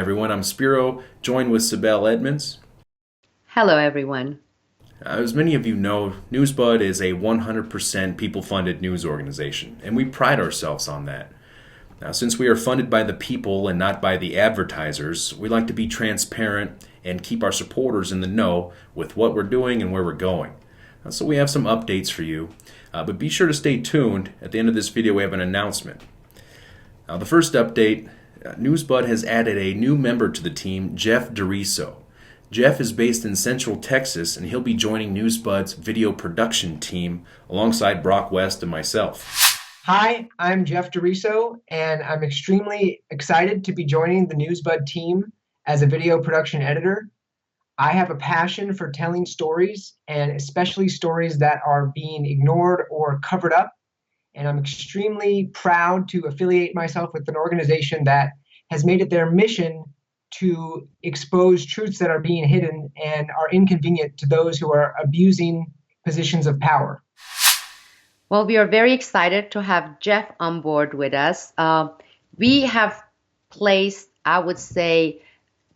everyone. I'm Spiro, joined with Sibel Edmonds. Hello, everyone. As many of you know, Newsbud is a 100% people-funded news organization, and we pride ourselves on that. Now, since we are funded by the people and not by the advertisers, we like to be transparent and keep our supporters in the know with what we're doing and where we're going. So we have some updates for you, but be sure to stay tuned. At the end of this video, we have an announcement. Now, the first update, Newsbud has added a new member to the team, Jeff DeRiso. Jeff is based in Central Texas, and he'll be joining Newsbud's video production team alongside Brock West and myself. Hi, I'm Jeff DeRiso, and I'm extremely excited to be joining the Newsbud team as a video production editor. I have a passion for telling stories, and especially stories that are being ignored or covered up. And I'm extremely proud to affiliate myself with an organization that has made it their mission to expose truths that are being hidden and are inconvenient to those who are abusing positions of power. Well, we are very excited to have Jeff on board with us. We have placed, I would say,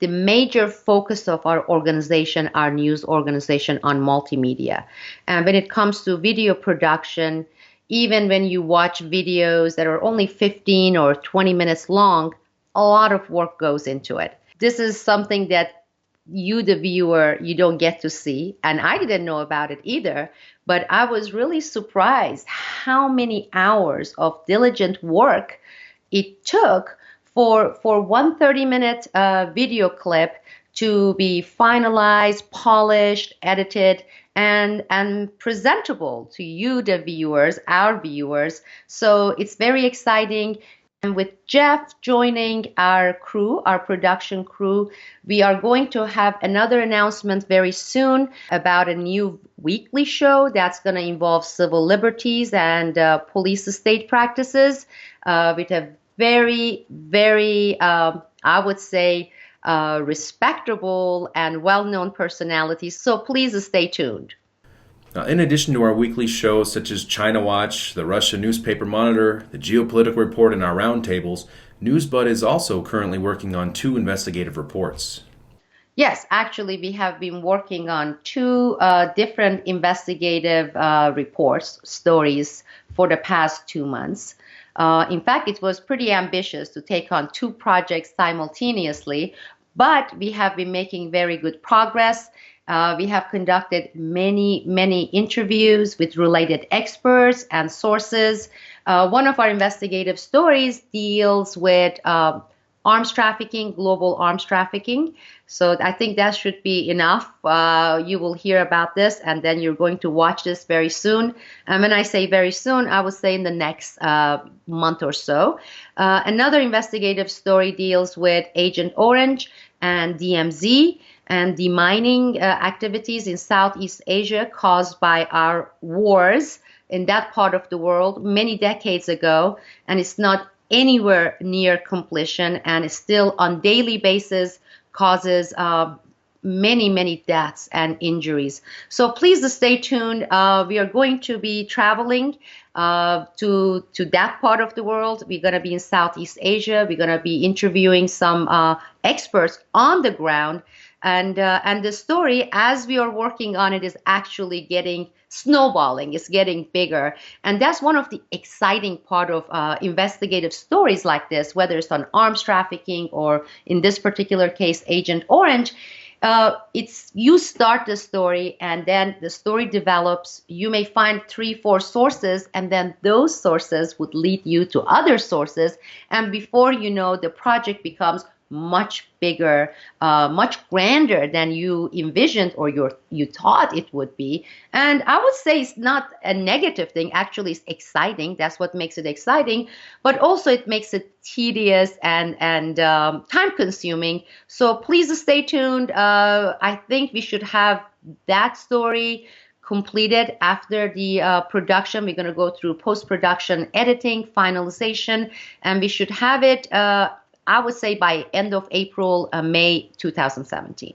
the major focus of our organization, our news organization, on multimedia. And when it comes to video production, even when you watch videos that are only 15 or 20 minutes long, a lot of work goes into it. This is something that you, the viewer, you don't get to see. And I didn't know about it either, but I was really surprised how many hours of diligent work it took for one 30-minute video clip to be finalized, polished, edited, and presentable to you, the viewers, our viewers. So it's very exciting. And with Jeff joining our crew, our production crew, we are going to have another announcement very soon about a new weekly show that's going to involve civil liberties and police state practices with a very, I would say, respectable and well-known personalities. So please stay tuned. In addition to our weekly shows such as China Watch, the Russia Newspaper Monitor, the Geopolitical Report, and our roundtables, Newsbud is also currently working on 2 investigative reports. Yes, actually, we have been working on 2 different investigative reports, stories, for the past 2 months. In fact, it was pretty ambitious to take on 2 projects simultaneously, but we have been making very good progress. We have conducted many interviews with related experts and sources. One of our investigative stories deals with arms trafficking, global arms trafficking. So I think that should be enough. You will hear about this, and then you're going to watch this very soon. And when I say very soon, I would say in the next month or so. Another investigative story deals with Agent Orange and DMZ and the mining activities in Southeast Asia caused by our wars in that part of the world many decades ago. And it's not anywhere near completion, and it still on daily basis causes many deaths and injuries. So please stay tuned. We are going to be traveling to that part of the world. We're going to be in Southeast Asia. We're going to be interviewing some experts on the ground. And the story, as we are working on it, is actually snowballing. It's getting bigger. And that's one of the exciting part of investigative stories like this, whether it's on arms trafficking or, in this particular case, Agent Orange. It's you start the story, and then the story develops. You may find 3-4 sources, and then those sources would lead you to other sources. And before you know, the project becomes much bigger, much grander than you envisioned or you thought it would be. And I would say it's not a negative thing. Actually, it's exciting. That's what makes it exciting. But also it makes it tedious and time-consuming. So please stay tuned. I think we should have that story completed after the production. We're going to go through post-production editing, finalization, and we should have it I would say by end of April, May 2017.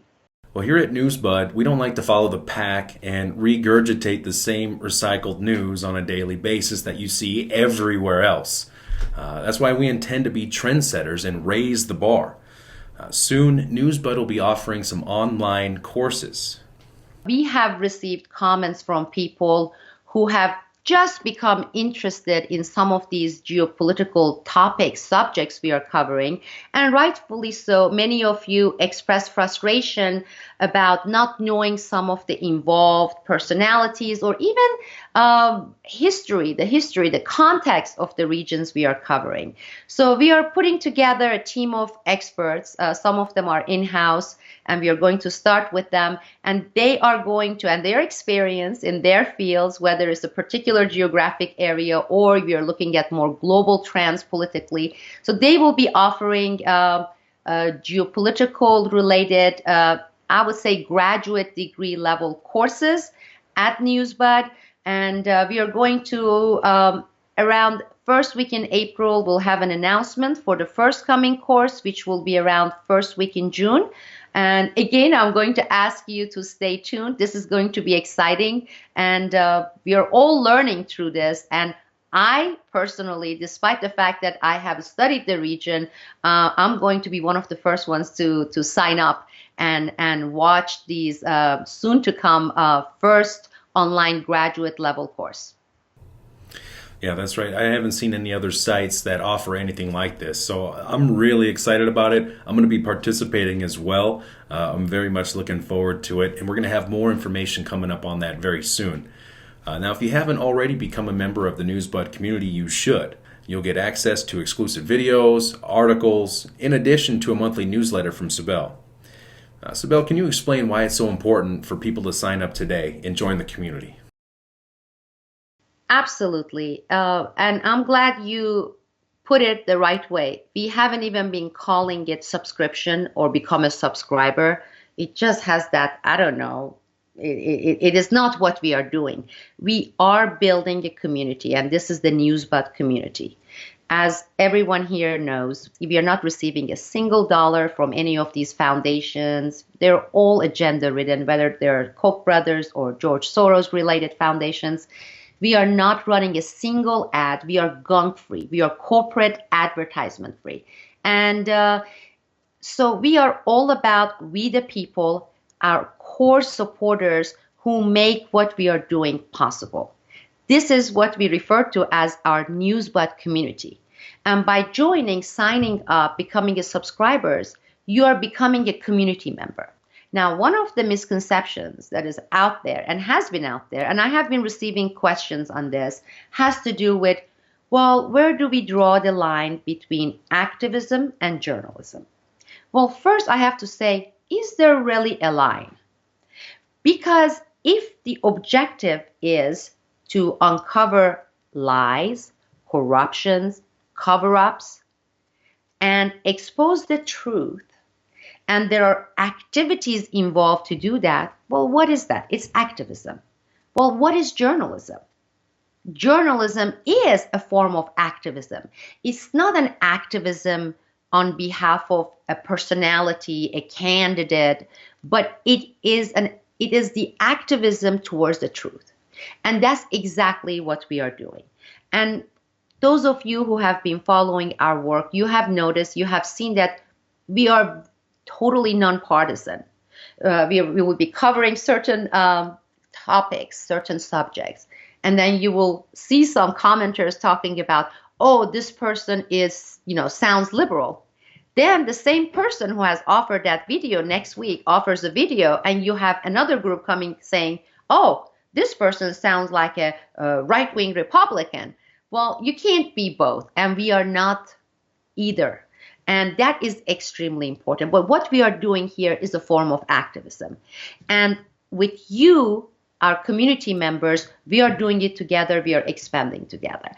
Well, here at Newsbud, we don't like to follow the pack and regurgitate the same recycled news on a daily basis that you see everywhere else. That's why we intend to be trendsetters and raise the bar. Soon, Newsbud will be offering some online courses. We have received comments from people who have just become interested in some of these geopolitical topics, subjects we are covering. And rightfully so, many of you express frustration about not knowing some of the involved personalities or even the context of the regions we are covering. So we are putting together a team of experts. Some of them are in-house, and we are going to start with them. And they are going to, and their experience in their fields, whether it's a particular geographic area or we are looking at more global trends politically. So they will be offering geopolitical related, I would say, graduate degree level courses at Newsbud. And we are going to, around first week in April, we'll have an announcement for the first coming course, which will be around first week in June. And again, I'm going to ask you to stay tuned. This is going to be exciting, and we are all learning through this. And I personally, despite the fact that I have studied the region, I'm going to be one of the first ones to sign up and watch these soon to come first online graduate level course. Yeah, that's right. I haven't seen any other sites that offer anything like this. So I'm really excited about it. I'm going to be participating as well. I'm very much looking forward to it. And we're going to have more information coming up on that very soon. Now, if you haven't already become a member of the Newsbud community, you should. You'll get access to exclusive videos, articles, in addition to a monthly newsletter from Sibel. Sibel, can you explain why it's so important for people to sign up today and join the community? Absolutely. And I'm glad you put it the right way. We haven't even been calling it subscription or become a subscriber. It just has that, I don't know, it is not what we are doing. We are building a community, and this is the Newsbud community. As everyone here knows, we are not receiving a single dollar from any of these foundations. They're all agenda ridden, whether they're Koch brothers or George Soros related foundations. We are not running a single ad. We are gunk free. We are corporate advertisement free. And so we are all about we the people, our core supporters who make what we are doing possible. This is what we refer to as our Newsbud community. And by joining, signing up, becoming a subscribers, you are becoming a community member. Now, one of the misconceptions that is out there and has been out there, and I have been receiving questions on this, has to do with, well, where do we draw the line between activism and journalism? Well, first I have to say, is there really a line? Because if the objective is to uncover lies, corruptions, cover-ups, and expose the truth, and there are activities involved to do that, well, what is that? It's activism. Well, what is journalism? Journalism is a form of activism. It's not an activism on behalf of a personality, a candidate, but it is the activism towards the truth. And that's exactly what we are doing. And those of you who have been following our work, you have noticed, you have seen that we are totally nonpartisan. We will be covering certain topics, certain subjects. And then you will see some commenters talking about, oh, this person is, sounds liberal. Then the same person who has offered that video next week offers a video, and you have another group coming saying, oh, this person sounds like a right-wing Republican. Well, you can't be both, and we are not either. And that is extremely important. But what we are doing here is a form of activism. And with you, our community members, we are doing it together. We are expanding together.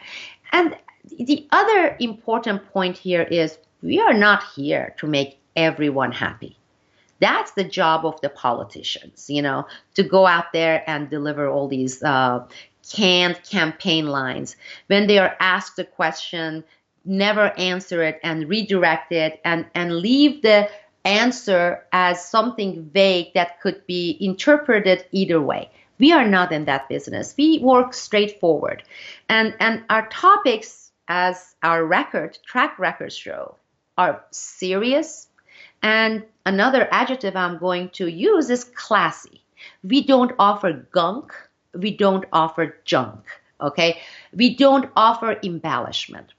And the other important point here is we are not here to make everyone happy. That's the job of the politicians, to go out there and deliver all these canned campaign lines. When they are asked a question, never answer it and redirect it and leave the answer as something vague that could be interpreted either way. We are not in that business. We work straightforward. And our topics, as our track records show, are serious. And another adjective I'm going to use is classy. We don't offer gunk. We don't offer junk. Okay? We don't offer embellishment.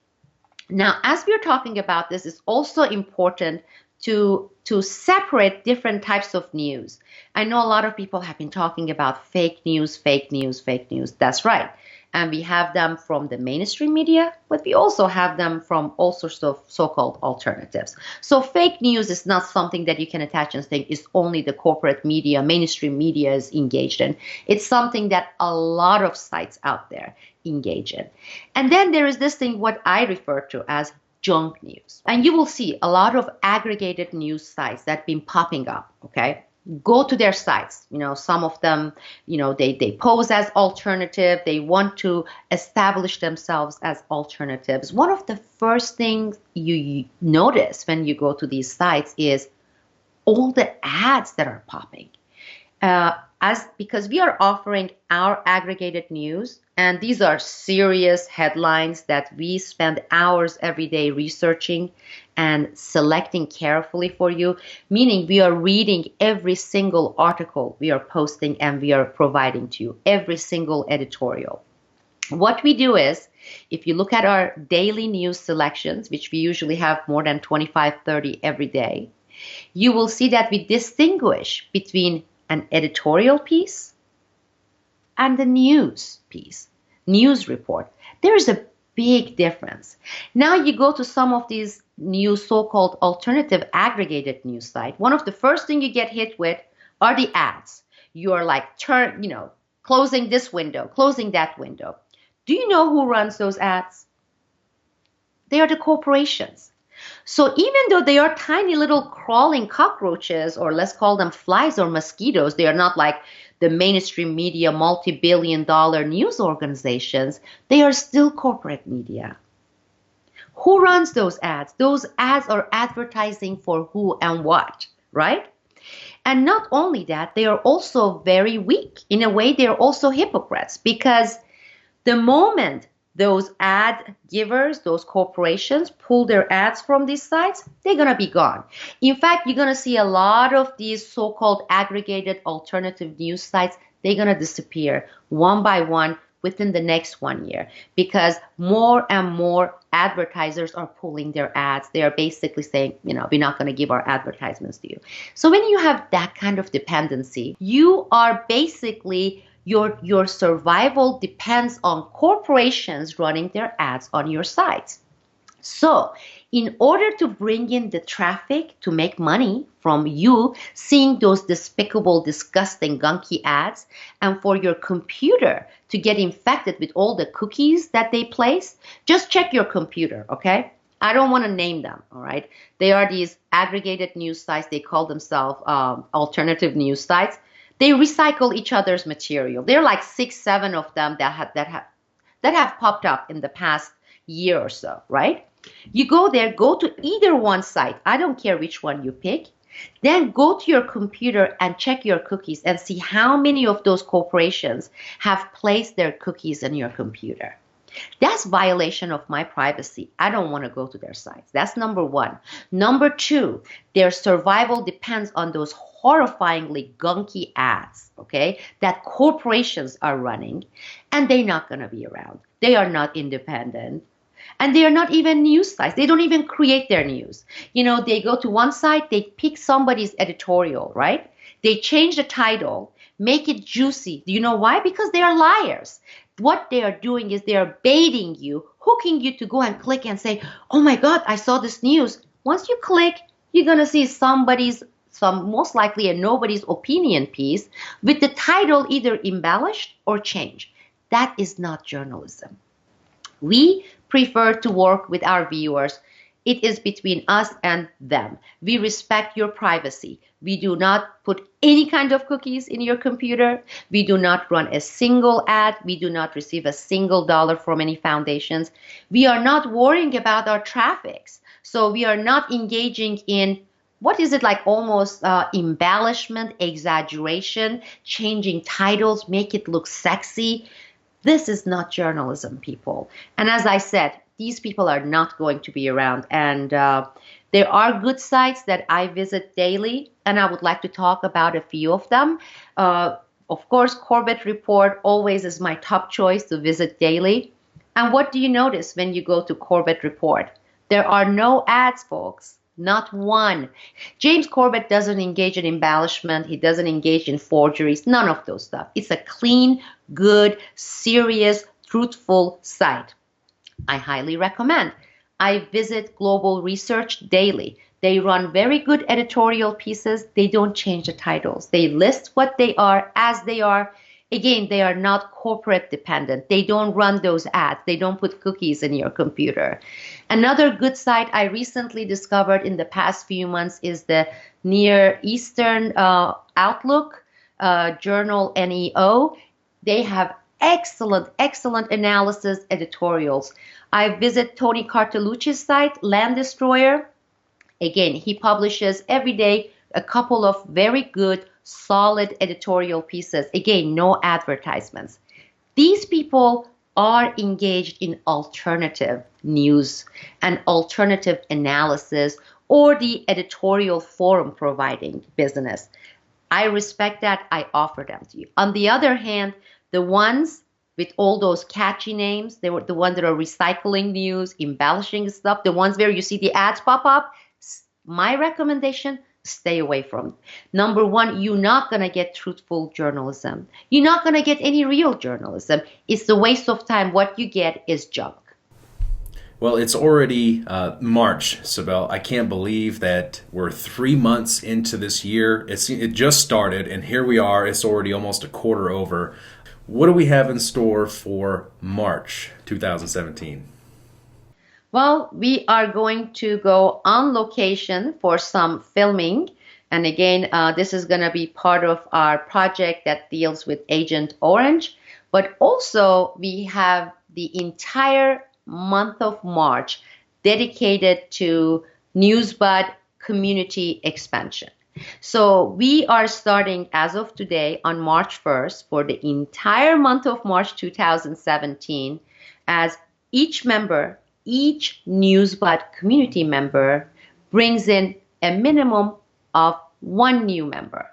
Now, as we're talking about this, it's also important to separate different types of news. I know a lot of people have been talking about fake news, fake news, fake news. That's right. And we have them from the mainstream media, but we also have them from all sorts of so-called alternatives. So fake news is not something that you can attach and think is only the corporate media, mainstream media is engaged in. It's something that a lot of sites out there engage in. And then there is this thing, what I refer to as junk news. And you will see a lot of aggregated news sites that have been popping up, okay? Go to their sites. Some of them, they pose as alternative. They want to establish themselves as alternatives. One of the first things you notice when you go to these sites is all the ads that are popping. Because we are offering our aggregated news, and these are serious headlines that we spend hours every day researching and selecting carefully for you, meaning we are reading every single article we are posting and we are providing to you, every single editorial. What we do is, if you look at our daily news selections, which we usually have more than 25, 30 every day, you will see that we distinguish between an editorial piece and the news piece, news report. There is a big difference. Now you go to some of these new so-called alternative aggregated news sites. One of the first things you get hit with are the ads. You are like, closing this window, closing that window. Do you know who runs those ads? They are the corporations. So even though they are tiny little crawling cockroaches, or let's call them flies or mosquitoes, they are not like the mainstream media, multi-billion-dollar news organizations. They are still corporate media. Who runs those ads? Those ads are advertising for who and what, right? And not only that, they are also very weak. In a way, they're also hypocrites, because the moment those ad givers, those corporations pull their ads from these sites, they're going to be gone. In fact, you're going to see a lot of these so-called aggregated alternative news sites, they're going to disappear one by one within the next 1 year, because more and more advertisers are pulling their ads. They are basically saying, we're not going to give our advertisements to you. So when you have that kind of dependency, you are basically your survival depends on corporations running their ads on your sites. So in order to bring in the traffic to make money from you seeing those despicable, disgusting, gunky ads, and for your computer to get infected with all the cookies that they place, just check your computer, okay? I don't want to name them, all right? They are these aggregated news sites. They call themselves alternative news sites. They recycle each other's material. There are like 6, 7 of them that have popped up in the past year or so, right? You go there, go to either one site. I don't care which one you pick. Then go to your computer and check your cookies and see how many of those corporations have placed their cookies in your computer. That's violation of my privacy. I don't want to go to their sites. That's number one. Number two, their survival depends on those horrifyingly gunky ads, okay, that corporations are running, and they're not going to be around. They are not independent. And they are not even news sites. They don't even create their news. They go to one site, they pick somebody's editorial, right? They change the title, make it juicy. Do you know why? Because they are liars. What they are doing is they are baiting you, hooking you to go and click and say, oh my God, I saw this news. Once you click, you're going to see most likely a nobody's opinion piece with the title either embellished or changed. That is not journalism. We prefer to work with our viewers. It is between us and them. We respect your privacy. We do not put any kind of cookies in your computer. We do not run a single ad. We do not receive a single dollar from any foundations. We are not worrying about our traffics. So we are not engaging in, what is it, like almost embellishment, exaggeration, changing titles, make it look sexy. This is not journalism, people. And as I said, these people are not going to be around. And There are good sites that I visit daily, and I would like to talk about a few of them. Of course, Corbett Report always is my top choice to visit daily. And what do you notice when you go to Corbett Report? There are no ads, folks. Not one. James Corbett doesn't engage in embellishment. He doesn't engage in forgeries. None of those stuff. It's a clean, good, serious, truthful site. I highly recommend. I visit Global Research daily. They run very good editorial pieces. They don't change the titles. They list what they are as they are. Again, they are not corporate dependent. They don't run those ads. They don't put cookies in your computer. Another good site I recently discovered in the past few months is the Near Eastern Outlook Journal NEO. They have excellent analysis editorials. I visit Tony Cartolucci's site, Land Destroyer. Again, he publishes every day a couple of very good, solid editorial pieces. Again, no advertisements. These people are engaged in alternative news and alternative analysis or the editorial forum providing business. I respect that. I offer them to you. On the other hand, the ones with all those catchy names, they were the ones that are recycling news, embellishing stuff, the ones where you see the ads pop up, my recommendation, stay away from. Number one, you're not going to get truthful journalism. You're not going to get any real journalism. It's a waste of time. What you get is junk. Well, it's already March, Sibel. I can't believe that we're 3 months into this year. It just started, and here we are. It's already almost a quarter over. What do we have in store for March 2017? Well, we are going to go on location for some filming. And again, this is going to be part of our project that deals with Agent Orange. But also, we have the entire month of March dedicated to Newsbud community expansion. So we are starting as of today on March 1st for the entire month of March 2017 as each Newsbud community member brings in a minimum of one new member.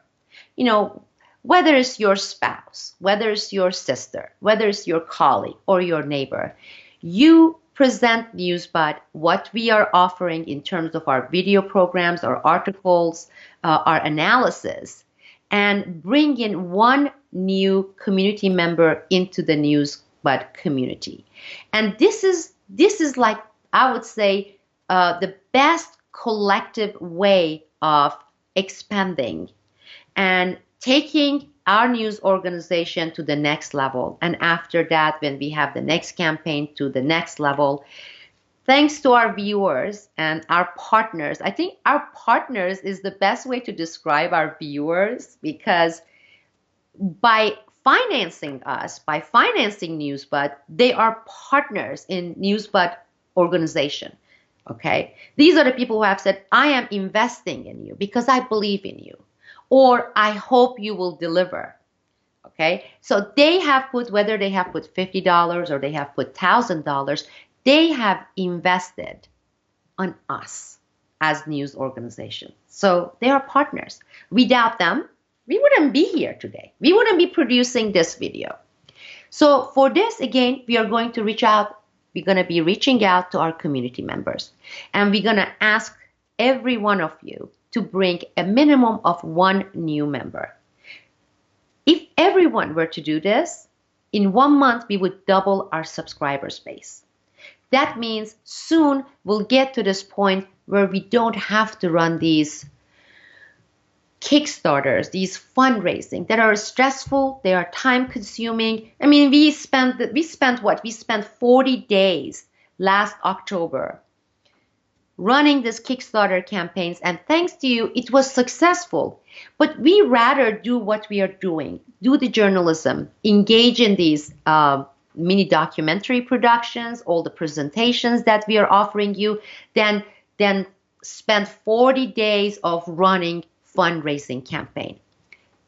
You know, whether it's your spouse, whether it's your sister, whether it's your colleague or your neighbor, you present Newsbud what we are offering in terms of our video programs, our articles, our analysis, and bring in one new community member into the Newsbud community. And this is like, I would say, the best collective way of expanding and taking our news organization to the next level. And after that, when we have the next campaign to the next level, thanks to our viewers and our partners. I think our partners is the best way to describe our viewers, because by financing us, by financing Newsbud, they are partners in Newsbud organization. Okay? These are the people who have said, I am investing in you because I believe in you, or I hope you will deliver. Okay? So they have put, whether they have put $50 or they have put $1,000, they have invested on us as news organization. So they are partners. Without them, we wouldn't be here today. We wouldn't be producing this video. So for this, again, we are going to reach out. We're going to be reaching out to our community members. And we're going to ask every one of you to bring a minimum of one new member. If everyone were to do this, in 1 month, we would double our subscriber base. That means soon we'll get to this point where we don't have to run these Kickstarters, these fundraising that are stressful, they are time consuming. I mean, we spent 40 days last October running this Kickstarter campaigns, and thanks to you, it was successful. But we rather do what we are doing, do the journalism, engage in these mini documentary productions, all the presentations that we are offering you, than spend 40 days of running fundraising campaign.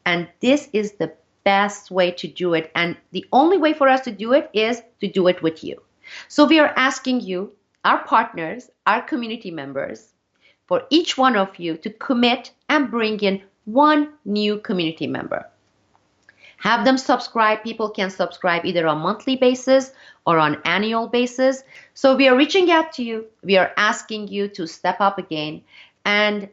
And this is the best way to do it. And the only way for us to do it is to do it with you. So we are asking you, our partners, our community members, for each one of you to commit and bring in one new community member. Have them subscribe. People can subscribe either on monthly basis or on annual basis. So we are reaching out to you. We are asking you to step up again and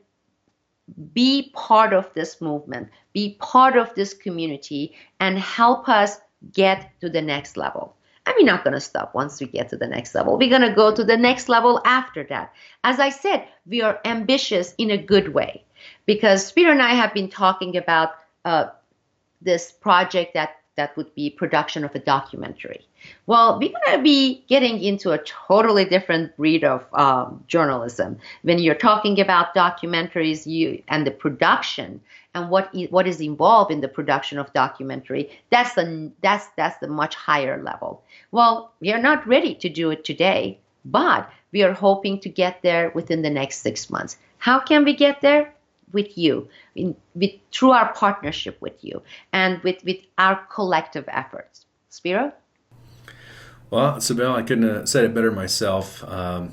be part of this movement, be part of this community, and help us get to the next level. And we're not going to stop once we get to the next level. We're going to go to the next level after that. As I said, we are ambitious in a good way, because Spiro and I have been talking about this project that would be production of a documentary. Well, we're going to be getting into a totally different breed of journalism. When you're talking about documentaries and the production and what is involved in the production of documentary, that's the much higher level. Well, we are not ready to do it today, but we are hoping to get there within the next 6 months. How can we get there? With you, through our partnership with you, and with our collective efforts. Spiro? Well, Sibel, I couldn't have said it better myself. I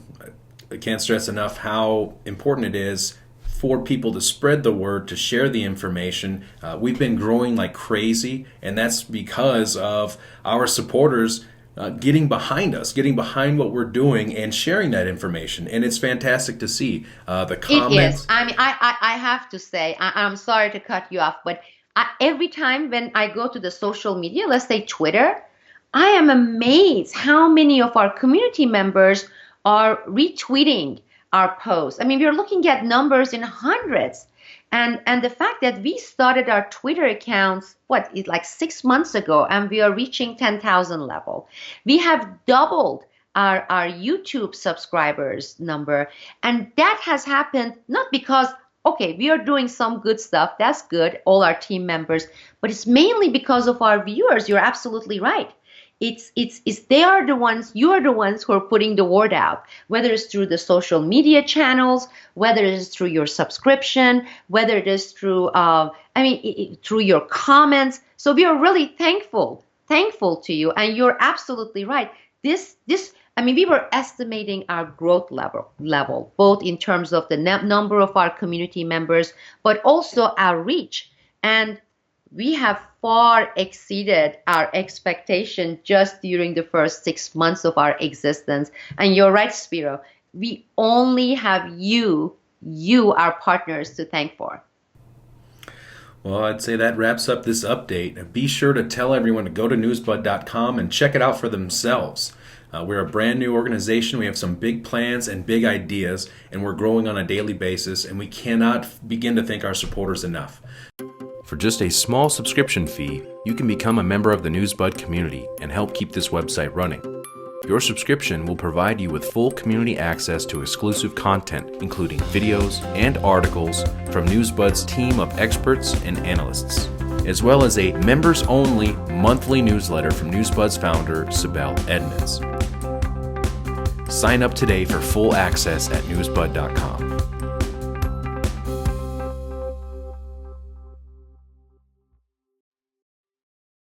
can't stress enough how important it is for people to spread the word, to share the information. We've been growing like crazy, and that's because of our supporters getting behind us, getting behind what we're doing and sharing that information. And it's fantastic to see the comments. It is. I mean, I have to say, I'm sorry to cut you off, but every time when I go to the social media, let's say Twitter, I am amazed how many of our community members are retweeting our posts. I mean, we're looking at numbers in hundreds. And the fact that we started our Twitter accounts, like 6 months ago, and we are reaching 10,000 level. We have doubled our YouTube subscribers number. And that has happened not because, okay, we are doing some good stuff. That's good, all our team members. But it's mainly because of our viewers. You're absolutely right. They are the ones, you are the ones who are putting the word out, whether it's through the social media channels, whether it is through your subscription, whether it is through, through your comments. So we are really thankful to you. And you're absolutely right. We were estimating our growth level, both in terms of the number of our community members, but also our reach. And we have far exceeded our expectation just during the first 6 months of our existence. And you're right, Spiro. We only have you, our partners, to thank for. Well, I'd say that wraps up this update. Be sure to tell everyone to go to newsbud.com and check it out for themselves. We're a brand new organization. We have some big plans and big ideas, and we're growing on a daily basis, and we cannot begin to thank our supporters enough. For just a small subscription fee, you can become a member of the Newsbud community and help keep this website running. Your subscription will provide you with full community access to exclusive content, including videos and articles from Newsbud's team of experts and analysts, as well as a members-only monthly newsletter from Newsbud's founder, Sibel Edmonds. Sign up today for full access at newsbud.com.